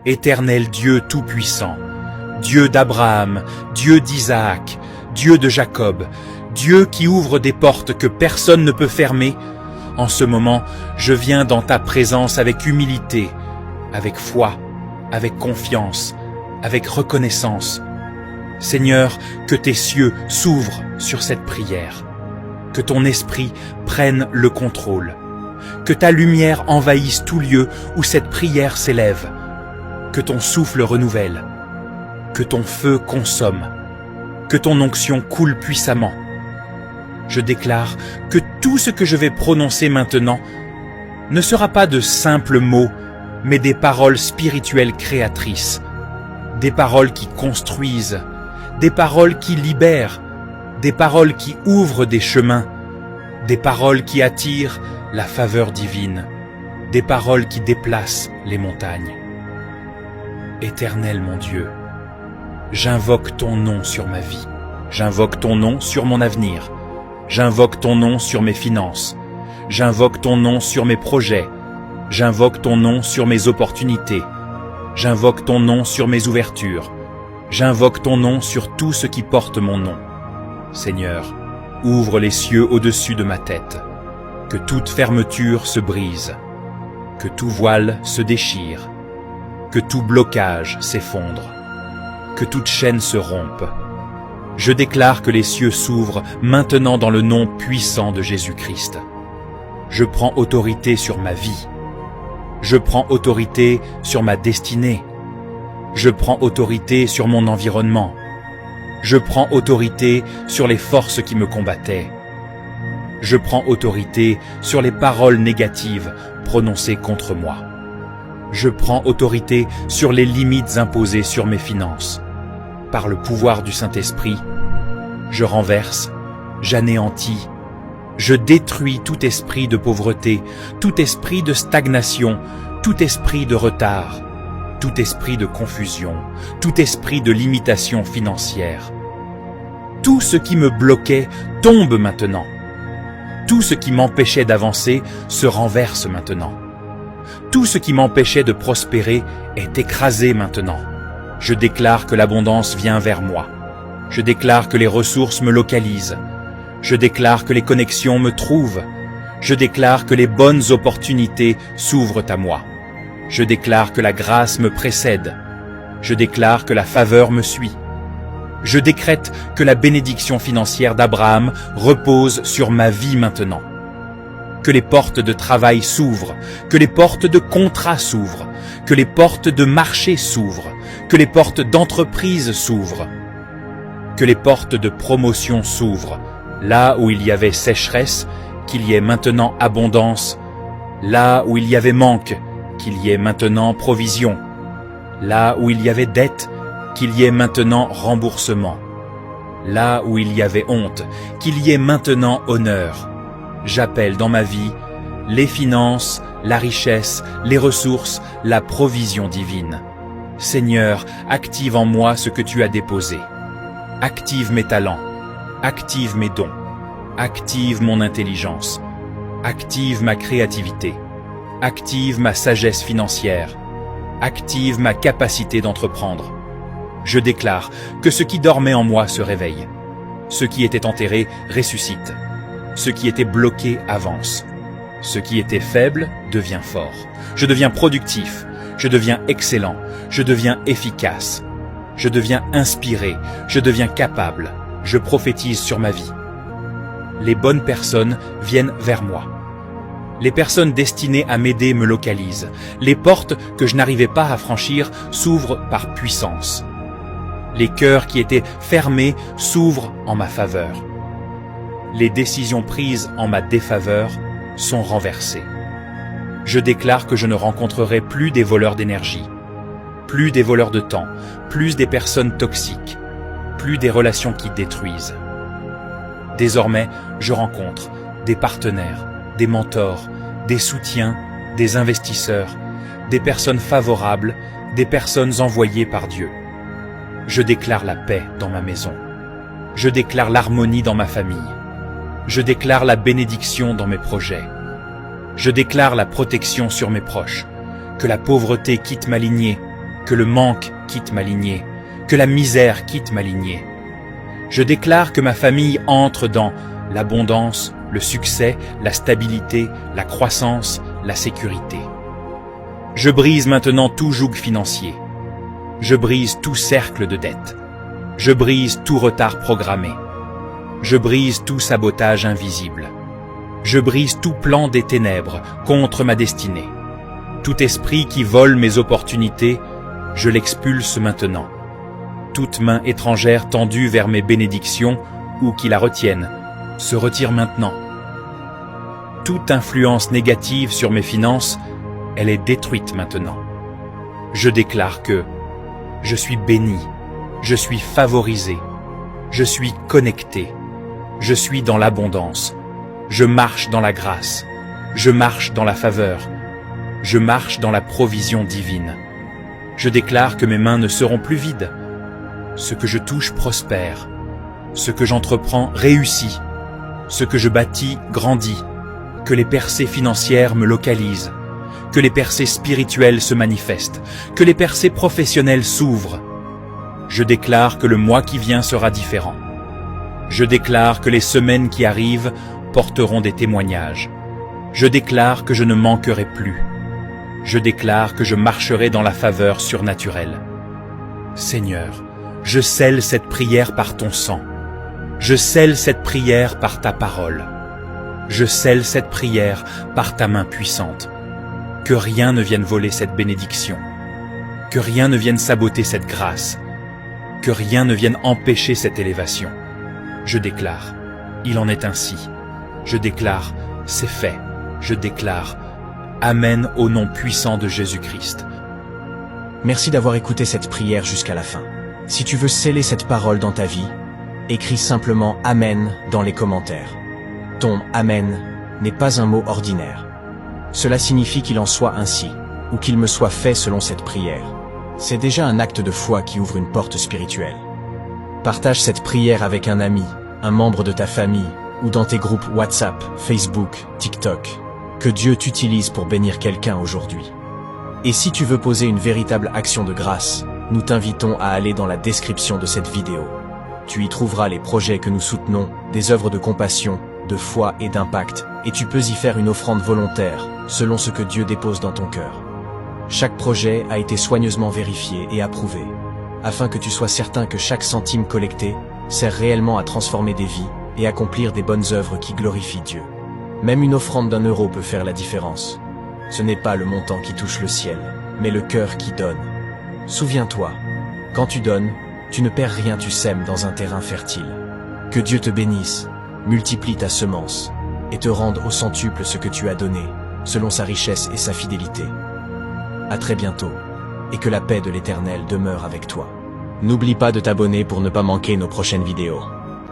Éternel Dieu Tout-Puissant, Dieu d'Abraham, Dieu d'Isaac, Dieu de Jacob, Dieu qui ouvre des portes que personne ne peut fermer, en ce moment, je viens dans ta présence avec humilité, avec foi, avec confiance, avec reconnaissance. Seigneur, que tes cieux s'ouvrent sur cette prière, que ton esprit prenne le contrôle, que ta lumière envahisse tout lieu où cette prière s'élève, que ton souffle renouvelle, que ton feu consomme, que ton onction coule puissamment. Je déclare que tout ce que je vais prononcer maintenant ne sera pas de simples mots, mais des paroles spirituelles créatrices, des paroles qui construisent, des paroles qui libèrent, des paroles qui ouvrent des chemins, des paroles qui attirent la faveur divine, des paroles qui déplacent les montagnes. Éternel mon Dieu, j'invoque ton nom sur ma vie, j'invoque ton nom sur mon avenir, j'invoque ton nom sur mes finances, j'invoque ton nom sur mes projets, j'invoque ton nom sur mes opportunités, j'invoque ton nom sur mes ouvertures, j'invoque ton nom sur tout ce qui porte mon nom. Seigneur, ouvre les cieux au-dessus de ma tête, que toute fermeture se brise, que tout voile se déchire, que tout blocage s'effondre, que toute chaîne se rompe. Je déclare que les cieux s'ouvrent maintenant dans le nom puissant de Jésus-Christ. Je prends autorité sur ma vie. Je prends autorité sur ma destinée. Je prends autorité sur mon environnement. Je prends autorité sur les forces qui me combattaient. Je prends autorité sur les paroles négatives prononcées contre moi. Je prends autorité sur les limites imposées sur mes finances. Par le pouvoir du Saint-Esprit, je renverse, j'anéantis, je détruis tout esprit de pauvreté, tout esprit de stagnation, tout esprit de retard, tout esprit de confusion, tout esprit de limitation financière. Tout ce qui me bloquait tombe maintenant. Tout ce qui m'empêchait d'avancer se renverse maintenant. Tout ce qui m'empêchait de prospérer est écrasé maintenant. Je déclare que l'abondance vient vers moi. Je déclare que les ressources me localisent. Je déclare que les connexions me trouvent. Je déclare que les bonnes opportunités s'ouvrent à moi. Je déclare que la grâce me précède. Je déclare que la faveur me suit. Je décrète que la bénédiction financière d'Abraham repose sur ma vie maintenant. Que les portes de travail s'ouvrent, que les portes de contrat s'ouvrent, que les portes de marché s'ouvrent, que les portes d'entreprise s'ouvrent, que les portes de promotion s'ouvrent, là où il y avait sécheresse, qu'il y ait maintenant abondance, là où il y avait manque, qu'il y ait maintenant provision, là où il y avait dette, qu'il y ait maintenant remboursement, là où il y avait honte, qu'il y ait maintenant honneur. J'appelle dans ma vie les finances, la richesse, les ressources, la provision divine. Seigneur, active en moi ce que tu as déposé. Active mes talents, active mes dons, active mon intelligence, active ma créativité, active ma sagesse financière, active ma capacité d'entreprendre. Je déclare que ce qui dormait en moi se réveille. Ce qui était enterré ressuscite. Ce qui était bloqué avance. Ce qui était faible devient fort. Je deviens productif. Je deviens excellent. Je deviens efficace. Je deviens inspiré. Je deviens capable. Je prophétise sur ma vie. Les bonnes personnes viennent vers moi. Les personnes destinées à m'aider me localisent. Les portes que je n'arrivais pas à franchir s'ouvrent par puissance. Les cœurs qui étaient fermés s'ouvrent en ma faveur. Les décisions prises en ma défaveur sont renversées. Je déclare que je ne rencontrerai plus des voleurs d'énergie, plus des voleurs de temps, plus des personnes toxiques, plus des relations qui détruisent. Désormais, je rencontre des partenaires, des mentors, des soutiens, des investisseurs, des personnes favorables, des personnes envoyées par Dieu. Je déclare la paix dans ma maison. Je déclare l'harmonie dans ma famille. Je déclare la bénédiction dans mes projets. Je déclare la protection sur mes proches. Que la pauvreté quitte ma lignée. que le manque quitte ma lignée, que la misère quitte ma lignée. Je déclare que ma famille entre dans l'abondance, le succès, la stabilité, la croissance, la sécurité. Je brise maintenant tout joug financier. Je brise tout cercle de dette. Je brise tout retard programmé. Je brise tout sabotage invisible. Je brise tout plan des ténèbres contre ma destinée. Tout esprit qui vole mes opportunités, je l'expulse maintenant. Toute main étrangère tendue vers mes bénédictions ou qui la retienne, se retire maintenant. Toute influence négative sur mes finances, elle est détruite maintenant. Je déclare que je suis béni, je suis favorisé, je suis connecté, je suis dans l'abondance, je marche dans la grâce, je marche dans la faveur, je marche dans la provision divine. Je déclare que mes mains ne seront plus vides. Ce que je touche prospère, ce que j'entreprends réussit, ce que je bâtis grandit, que les percées financières me localisent, que les percées spirituelles se manifestent, que les percées professionnelles s'ouvrent. Je déclare que le mois qui vient sera différent. Je déclare que les semaines qui arrivent porteront des témoignages. Je déclare que je ne manquerai plus. Je déclare que je marcherai dans la faveur surnaturelle. Seigneur, je scelle cette prière par ton sang. Je scelle cette prière par ta parole. Je scelle cette prière par ta main puissante. Que rien ne vienne voler cette bénédiction. Que rien ne vienne saboter cette grâce. Que rien ne vienne empêcher cette élévation. Je déclare, il en est ainsi. Je déclare, c'est fait. Je déclare, Amen au nom puissant de Jésus-Christ. Merci d'avoir écouté cette prière jusqu'à la fin. Si tu veux sceller cette parole dans ta vie, écris simplement « Amen » dans les commentaires. Ton « Amen » n'est pas un mot ordinaire. Cela signifie qu'il en soit ainsi, ou qu'il me soit fait selon cette prière. C'est déjà un acte de foi qui ouvre une porte spirituelle. Partage cette prière avec un ami, un membre de ta famille, ou dans tes groupes WhatsApp, Facebook, TikTok. Que Dieu t'utilise pour bénir quelqu'un aujourd'hui. Et si tu veux poser une véritable action de grâce, nous t'invitons à aller dans la description de cette vidéo. Tu y trouveras les projets que nous soutenons, des œuvres de compassion, de foi et d'impact, et tu peux y faire une offrande volontaire, selon ce que Dieu dépose dans ton cœur. Chaque projet a été soigneusement vérifié et approuvé, afin que tu sois certain que chaque centime collecté sert réellement à transformer des vies et accomplir des bonnes œuvres qui glorifient Dieu. Même une offrande d'1 € peut faire la différence. Ce n'est pas le montant qui touche le ciel, mais le cœur qui donne. Souviens-toi, quand tu donnes, tu ne perds rien, tu sèmes dans un terrain fertile. Que Dieu te bénisse, multiplie ta semence, et te rende au centuple ce que tu as donné, selon sa richesse et sa fidélité. À très bientôt, et que la paix de l'Éternel demeure avec toi. N'oublie pas de t'abonner pour ne pas manquer nos prochaines vidéos.